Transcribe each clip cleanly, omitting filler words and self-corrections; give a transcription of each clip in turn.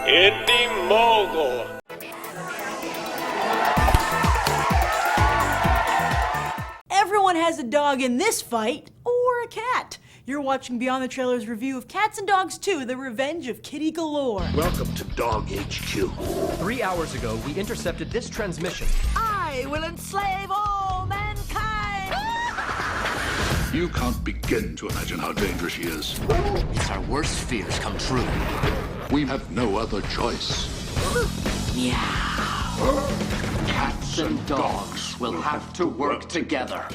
Indy Mogul. Everyone has a dog in this fight, or a cat. You're watching Beyond the Trailer's review of Cats and Dogs 2, The Revenge of Kitty Galore. Welcome to Dog HQ. 3 hours ago, we intercepted this transmission. I will enslave all mankind! You can't begin to imagine how dangerous she is. It's our worst fears come true. We have no other choice. Cats and dogs will have to work together.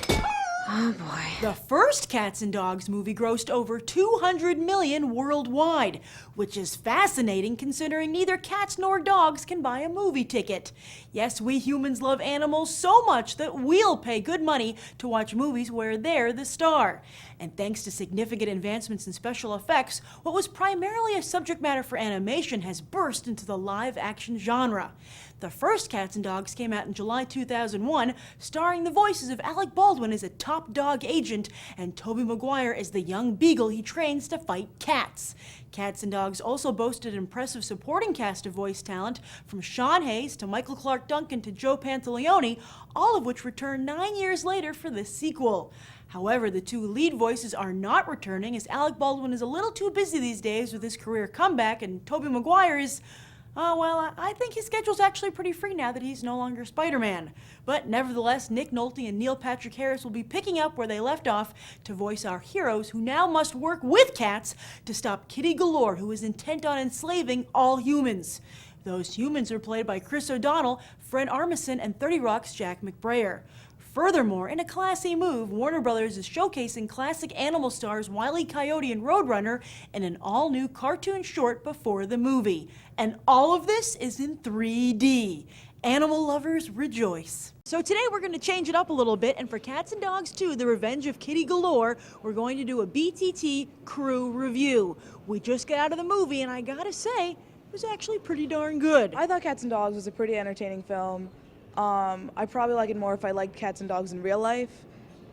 Oh boy. The first Cats and Dogs movie grossed over $200 million worldwide, which is fascinating considering neither cats nor dogs can buy a movie ticket. Yes, we humans love animals so much that we'll pay good money to watch movies where they're the star. And thanks to significant advancements in special effects, what was primarily a subject matter for animation has burst into the live-action genre. The first Cats and Dogs came out in July 2001, starring the voices of Alec Baldwin as a top dog agent and Tobey Maguire as the young beagle he trains to fight cats. Cats and Dogs also boasted an impressive supporting cast of voice talent, from Sean Hayes to Michael Clark Duncan to Joe Pantoliano, all of which returned 9 years later for this sequel. However, the two lead voices are not returning, as Alec Baldwin is a little too busy these days with his career comeback, and Tobey Maguire is, I think his schedule's actually pretty free now that he's no longer Spider-Man. But nevertheless, Nick Nolte and Neil Patrick Harris will be picking up where they left off to voice our heroes, who now must work with cats to stop Kitty Galore, who is intent on enslaving all humans. Those humans are played by Chris O'Donnell, Fred Armisen, and 30 Rock's Jack McBrayer. Furthermore, in a classy move, Warner Brothers is showcasing classic animal stars Wile E. Coyote and Roadrunner in an all-new cartoon short before the movie. And all of this is in 3D. Animal lovers rejoice. So today we're going to change it up a little bit, and for Cats and Dogs 2, The Revenge of Kitty Galore, we're going to do a BTT crew review. We just got out of the movie, and I gotta say, it was actually pretty darn good. I thought Cats and Dogs was a pretty entertaining film. I'd probably like it more if I liked cats and dogs in real life,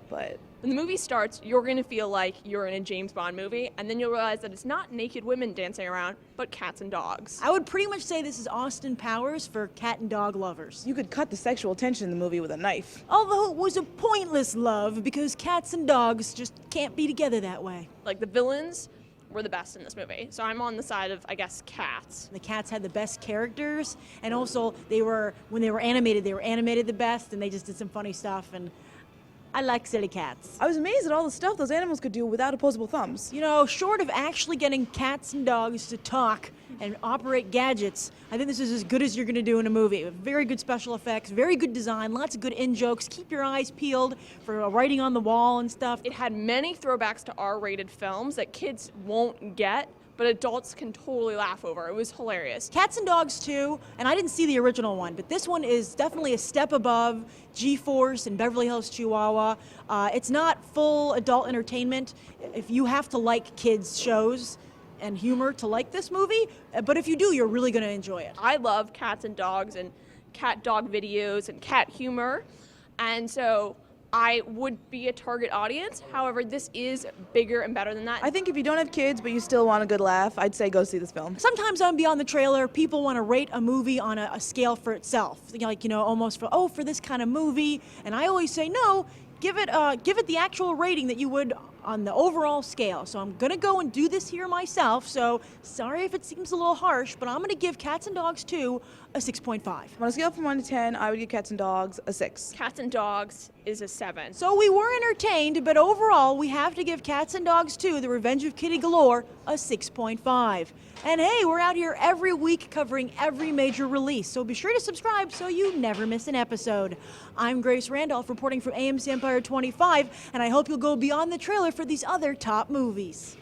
but... When the movie starts, you're going to feel like you're in a James Bond movie, and then you'll realize that it's not naked women dancing around, but cats and dogs. I would pretty much say this is Austin Powers for cat and dog lovers. You could cut the sexual tension in the movie with a knife. Although it was a pointless love, because cats and dogs just can't be together that way. Like, the villains were the best in this movie, so I'm on the side of, I guess, cats. The cats had the best characters, and also when they were animated the best, and they just did some funny stuff, and I like silly cats. I was amazed at all the stuff those animals could do without opposable thumbs. You know, short of actually getting cats and dogs to talk and operate gadgets, I think this is as good as you're going to do in a movie. Very good special effects, very good design, lots of good in-jokes. Keep your eyes peeled for writing on the wall and stuff. It had many throwbacks to R-rated films that kids won't get, but adults can totally laugh over. It was hilarious. Cats and Dogs 2, and I didn't see the original one, but this one is definitely a step above G-Force and Beverly Hills Chihuahua. It's not full adult entertainment. If you have to like kids' shows and humor to like this movie, but if you do, you're really going to enjoy it. I love cats and dogs and cat-dog videos and cat humor, and so I would be a target audience. However, this is bigger and better than that. I think if you don't have kids but you still want a good laugh, I'd say go see this film. Sometimes on Beyond the Trailer, people want to rate a movie on a scale for itself. Like, almost for this kind of movie. And I always say, no, give it the actual rating that you would on the overall scale. So I'm going to go and do this here myself. So sorry if it seems a little harsh, but I'm going to give Cats and Dogs 2 a 6.5. On a scale from 1 to 10, I would give Cats and Dogs a 6. Cats and Dogs is a 7. So we were entertained, but overall, we have to give Cats and Dogs 2, The Revenge of Kitty Galore, a 6.5. And hey, we're out here every week covering every major release, so be sure to subscribe so you never miss an episode. I'm Grace Randolph, reporting from AMC Empire 25, and I hope you'll go beyond the trailer for these other top movies.